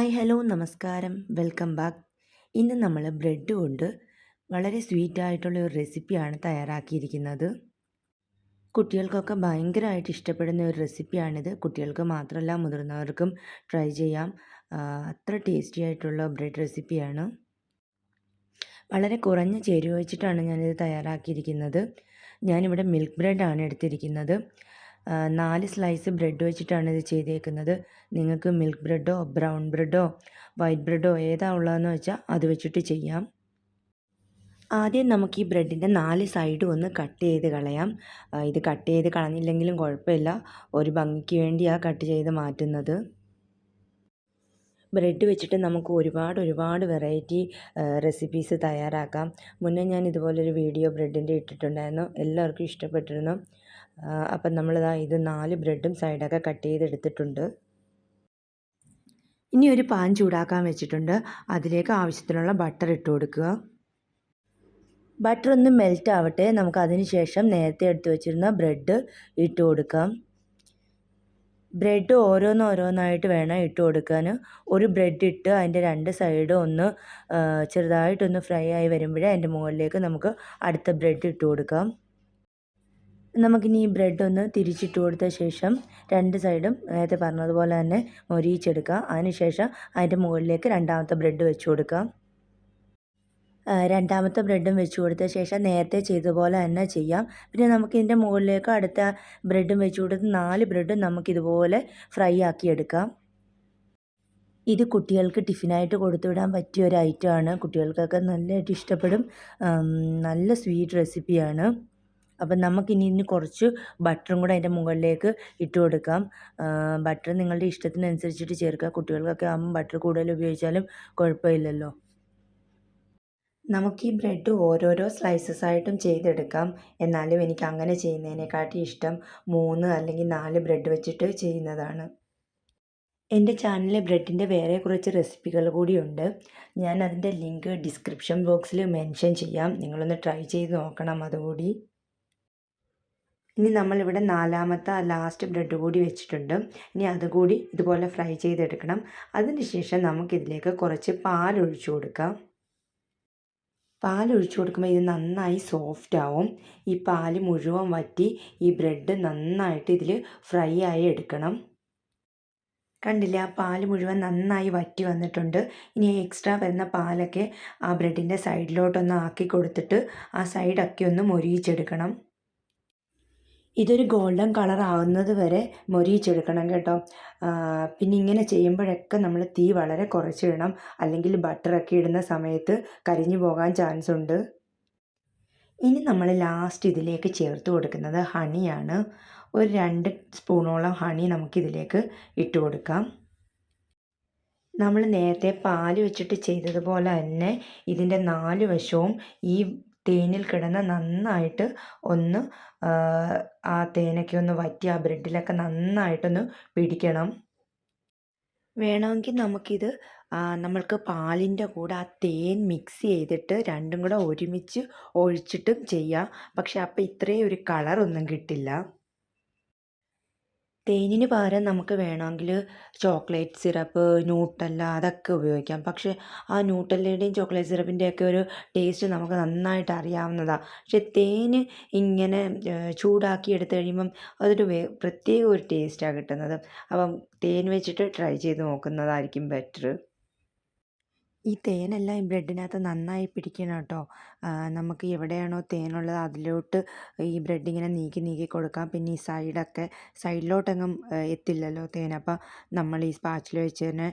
Hi hello നമസ്കാരം welcome back. ഇന്ന് നമ്മൾ ബ്രെഡ് കൊണ്ട് വളരെ സ്വീറ്റായിട്ടുള്ള ഒരു റെസിപ്പിയാണ് തയ്യാറാക്കിയിരിക്കുന്നത്. കുട്ടികൾക്കൊക്കെ ഭയങ്കരമായിട്ട് ഇഷ്ടപ്പെടുന്ന ഒരു റെസിപ്പിയാണിത്. കുട്ടികൾക്ക് മാത്രമല്ല മുതിർന്നവർക്കും ട്രൈ ചെയ്യാം. അത്ര ടേസ്റ്റി ആയിട്ടുള്ള ബ്രെഡ് റെസിപ്പിയാണ്. വളരെ കുറഞ്ഞ ചേരുവ വെച്ചിട്ടാണ് ഞാനിത് തയ്യാറാക്കിയിരിക്കുന്നത്. ഞാനിവിടെ മിൽക്ക് ബ്രെഡാണ് എടുത്തിരിക്കുന്നത്. 4 സ്ലൈസ് ബ്രെഡ് വെച്ചിട്ടാണ് ഇത് ചെയ്തേക്കുന്നത്. നിങ്ങൾക്ക് മിൽക്ക് ബ്രെഡോ ബ്രൗൺ ബ്രെഡോ വൈറ്റ് ബ്രെഡോ ഏതാ ഉള്ളതെന്ന് വെച്ചാൽ അത് വെച്ചിട്ട് ചെയ്യാം. ആദ്യം നമുക്ക് ഈ ബ്രെഡിൻ്റെ 4 സൈഡും ഒന്ന് കട്ട് ചെയ്ത് കളയാം. ഇത് കട്ട് ചെയ്ത് കളഞ്ഞില്ലെങ്കിലും കുഴപ്പമില്ല. ഒരു ഭംഗിക്ക് വേണ്ടിയാണ് കട്ട് ചെയ്ത് മാറ്റുന്നത്. ബ്രെഡ് വെച്ചിട്ട് നമുക്ക് ഒരുപാട് വെറൈറ്റി റെസിപ്പീസ് തയ്യാറാക്കാം. മുന്നേ ഞാൻ ഇതുപോലൊരു വീഡിയോ ബ്രെഡിൻ്റെ ഇട്ടിട്ടുണ്ടായിരുന്നു. എല്ലാവർക്കും ഇഷ്ടപ്പെട്ടിരുന്നു. അപ്പം നമ്മളിതാ ഇത് 4 ബ്രെഡും സൈഡൊക്കെ കട്ട് ചെയ്തെടുത്തിട്ടുണ്ട്. ഇനി ഒരു പാൻ ചൂടാക്കാൻ വെച്ചിട്ടുണ്ട്. അതിലേക്ക് ആവശ്യത്തിനുള്ള ബട്ടർ ഇട്ട് കൊടുക്കുക. ബട്ടർ ഒന്ന് മെൽറ്റ് ആവട്ടെ. നമുക്ക് അതിന് ശേഷം നേരത്തെ എടുത്ത് വെച്ചിരുന്ന ബ്രെഡ് ഇട്ട് കൊടുക്കാം. ബ്രെഡ് ഓരോന്നായിട്ട് വേണം ഇട്ട് കൊടുക്കാൻ. ഒരു ബ്രെഡ് ഇട്ട് അതിൻ്റെ 2 സൈഡും ഒന്ന് ചെറുതായിട്ടൊന്ന് ഫ്രൈ ആയി വരുമ്പോഴേ അതിൻ്റെ മുകളിലേക്ക് നമുക്ക് അടുത്ത ബ്രെഡ് ഇട്ട് കൊടുക്കാം. നമുക്കിനി ഈ ബ്രെഡ് ഒന്ന് തിരിച്ചിട്ട് കൊടുത്ത ശേഷം 2 സൈഡും നേരത്തെ പറഞ്ഞതുപോലെ തന്നെ മൊരിയിച്ചെടുക്കുക. അതിനുശേഷം അതിൻ്റെ മുകളിലേക്ക് രണ്ടാമത്തെ ബ്രെഡ് വെച്ച് കൊടുക്കാം. രണ്ടാമത്തെ ബ്രെഡും വെച്ച് കൊടുത്ത ശേഷം നേരത്തെ ചെയ്തതുപോലെ തന്നെ ചെയ്യാം. പിന്നെ നമുക്കിതിൻ്റെ മുകളിലേക്ക് അടുത്ത ബ്രെഡും വെച്ച് കൊടുത്ത് 4 ബ്രെഡും നമുക്കിതുപോലെ ഫ്രൈ ആക്കി എടുക്കാം. ഇത് കുട്ടികൾക്ക് ടിഫിനായിട്ട് കൊടുത്തുവിടാൻ പറ്റിയ ഒരു ഐറ്റമാണ്. കുട്ടികൾക്കൊക്കെ നല്ലതായിട്ട് ഇഷ്ടപ്പെടും. നല്ല സ്വീറ്റ് റെസിപ്പിയാണ്. അപ്പം നമുക്കിനി കുറച്ച് ബട്ടറും കൂടെ അതിൻ്റെ മുകളിലേക്ക് ഇട്ട് കൊടുക്കാം. ബട്ടർ നിങ്ങളുടെ ഇഷ്ടത്തിനനുസരിച്ചിട്ട് ചേർക്കുക. കുട്ടികൾക്കൊക്കെ ആകുമ്പോൾ ബട്ടർ കൂടുതൽ ഉപയോഗിച്ചാലും കുഴപ്പമില്ലല്ലോ. നമുക്ക് ഈ ബ്രെഡ് ഓരോരോ സ്ലൈസസ് ആയിട്ടും ചെയ്തെടുക്കാം. എന്നാലും എനിക്ക് അങ്ങനെ ചെയ്യുന്നതിനെക്കാട്ടി ഇഷ്ടം 3 അല്ലെങ്കിൽ 4 ബ്രെഡ് വെച്ചിട്ട് ചെയ്യുന്നതാണ്. എൻ്റെ ചാനലിൽ ബ്രെഡിൻ്റെ വേറെ കുറച്ച് റെസിപ്പികൾ കൂടിയുണ്ട്. ഞാൻ അതിൻ്റെ ലിങ്ക് ഡിസ്ക്രിപ്ഷൻ ബോക്സിൽ മെൻഷൻ ചെയ്യാം. നിങ്ങളൊന്ന് ട്രൈ ചെയ്ത് നോക്കണം അതുകൂടി. ഇനി നമ്മളിവിടെ 4ാമത്തെ ലാസ്റ്റ് ബ്രെഡ് കൂടി വെച്ചിട്ടുണ്ട്. ഇനി അതുകൂടി ഇതുപോലെ ഫ്രൈ ചെയ്തെടുക്കണം. അതിന് ശേഷം നമുക്കിതിലേക്ക് കുറച്ച് പാലൊഴിച്ചു കൊടുക്കാം. പാലൊഴിച്ചു കൊടുക്കുമ്പോൾ ഇത് നന്നായി സോഫ്റ്റ് ആവും. ഈ പാല് മുഴുവൻ വറ്റി ഈ ബ്രെഡ് നന്നായിട്ട് ഇതിൽ ഫ്രൈ ആയി എടുക്കണം. കണ്ടില്ലേ, ആ പാല് മുഴുവൻ നന്നായി വറ്റി വന്നിട്ടുണ്ട്. ഇനി എക്സ്ട്രാ വരുന്ന പാലൊക്കെ ആ ബ്രെഡിൻ്റെ സൈഡിലോട്ടൊന്ന് ആക്കി കൊടുത്തിട്ട് ആ സൈഡൊക്കെ ഒന്ന് മൊരിയിച്ചെടുക്കണം. ഇതൊരു ഗോൾഡൻ കളർ ആവുന്നത് വരെ മൊരിയിച്ചെടുക്കണം കേട്ടോ. പിന്നെ ഇങ്ങനെ ചെയ്യുമ്പോഴൊക്കെ നമ്മൾ തീ വളരെ കുറച്ചിടണം. അല്ലെങ്കിൽ ബട്ടറൊക്കെ ഇടുന്ന സമയത്ത് കരിഞ്ഞു പോകാൻ ചാൻസ് ഉണ്ട്. ഇനി നമ്മൾ ലാസ്റ്റ് ഇതിലേക്ക് ചേർത്ത് കൊടുക്കുന്നത് ഹണിയാണ്. ഒരു 2 സ്പൂണോളം ഹണി നമുക്കിതിലേക്ക് ഇട്ട് കൊടുക്കാം. നമ്മൾ നേരത്തെ പാല് വെച്ചിട്ട് ചെയ്തതുപോലെ തന്നെ ഇതിൻ്റെ 4 വശവും ഈ തേനിൽ കിടന്ന് നന്നായിട്ട് ഒന്ന് ആ തേനൊക്കെ ഒന്ന് വറ്റി ആ ബ്രെഡിലൊക്കെ നന്നായിട്ടൊന്ന് പിടിക്കണം. വേണമെങ്കിൽ നമുക്കിത് നമ്മൾക്ക് പാലിൻ്റെ കൂടെ ആ തേൻ മിക്സ് ചെയ്തിട്ട് രണ്ടും കൂടെ ഒരുമിച്ച് ഒഴിച്ചിട്ടും ചെയ്യാം. പക്ഷെ അപ്പോൾ ഇത്രയും ഒരു കളറൊന്നും കിട്ടില്ല. തേനിന് പകരം നമുക്ക് വേണമെങ്കിൽ ചോക്ലേറ്റ് സിറപ്പ്, ന്യൂട്ടല്ല അതൊക്കെ ഉപയോഗിക്കാം. പക്ഷേ ആ ന്യൂട്ടല്ലയുടെയും ചോക്ലേറ്റ് സിറപ്പിൻ്റെയൊക്കെ ഒരു ടേസ്റ്റ് നമുക്ക് നന്നായിട്ട് അറിയാവുന്നതാണ്. പക്ഷേ തേൻ ഇങ്ങനെ ചൂടാക്കി എടുത്തു കഴിയുമ്പം അതൊരു പ്രത്യേക ഒരു ടേസ്റ്റാണ് കിട്ടുന്നത്. അപ്പം തേൻ വെച്ചിട്ട് ട്രൈ ചെയ്ത് നോക്കുന്നതായിരിക്കും ബെറ്റർ. ഈ തേനെല്ലാം ഈ ബ്രെഡിനകത്ത് നന്നായി പിടിക്കണം കേട്ടോ. നമുക്ക് എവിടെയാണോ തേനുള്ളത് അതിലോട്ട് ഈ ബ്രെഡ് ഇങ്ങനെ നീക്കി കൊടുക്കാം. പിന്നെ ഈ സൈഡിലോട്ടെങ്ങും എത്തില്ലല്ലോ തേൻ. അപ്പം നമ്മൾ ഈ സ്പാച്ചില വെച്ച് തന്നെ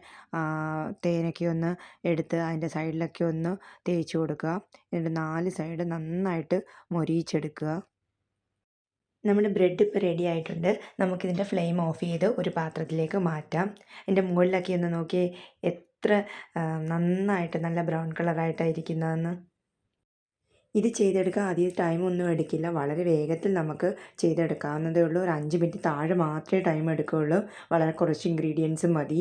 തേനൊക്കെ ഒന്ന് എടുത്ത് അതിൻ്റെ സൈഡിലൊക്കെ ഒന്ന് തേച്ച് കൊടുക്കുക. എന്നിട്ട് 4 സൈഡ് നന്നായിട്ട് മൊരിയിച്ചെടുക്കുക. നമ്മുടെ ബ്രെഡ് ഇപ്പോൾ റെഡി ആയിട്ടുണ്ട്. നമുക്കിതിൻ്റെ ഫ്ലെയിം ഓഫ് ചെയ്ത് ഒരു പാത്രത്തിലേക്ക് മാറ്റാം. ഇതിൻ്റെ മുകളിലൊക്കെ ഒന്ന് നോക്കിയേ എത്ര നന്നായിട്ട് നല്ല ബ്രൗൺ കളറായിട്ടായിരിക്കുന്നതെന്ന്. ഇത് ചെയ്തെടുക്കാൻ അധികം ടൈമൊന്നും എടുക്കില്ല. വളരെ വേഗത്തിൽ നമുക്ക് ചെയ്തെടുക്കാവുന്നതേ ഉള്ളൂ. ഒരു 5 മിനിറ്റ് താഴെ മാത്രമേ ടൈം എടുക്കുകയുള്ളൂ. വളരെ കുറച്ച് ഇൻഗ്രീഡിയൻസ് മതി.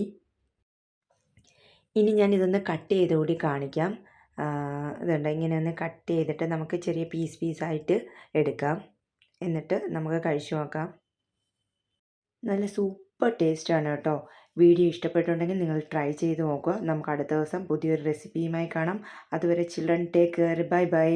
ഇനി ഞാൻ ഇതൊന്ന് കട്ട് ചെയ്ത് കൂടി കാണിക്കാം. ഇതുണ്ട്, ഇങ്ങനെ ഒന്ന് കട്ട് ചെയ്തിട്ട് നമുക്ക് ചെറിയ പീസായിട്ട് എടുക്കാം. എന്നിട്ട് നമുക്ക് കഴിച്ചു നോക്കാം. നല്ല സൂപ്പർ ടേസ്റ്റാണ് കേട്ടോ. വീഡിയോ ഇഷ്ടപ്പെട്ടുണ്ടെങ്കിൽ നിങ്ങൾ ട്രൈ ചെയ്ത് നോക്കുക. നമുക്ക് അടുത്ത ദിവസം പുതിയൊരു റെസിപ്പിയുമായി കാണാം. അതുവരെ children take care. Bye bye.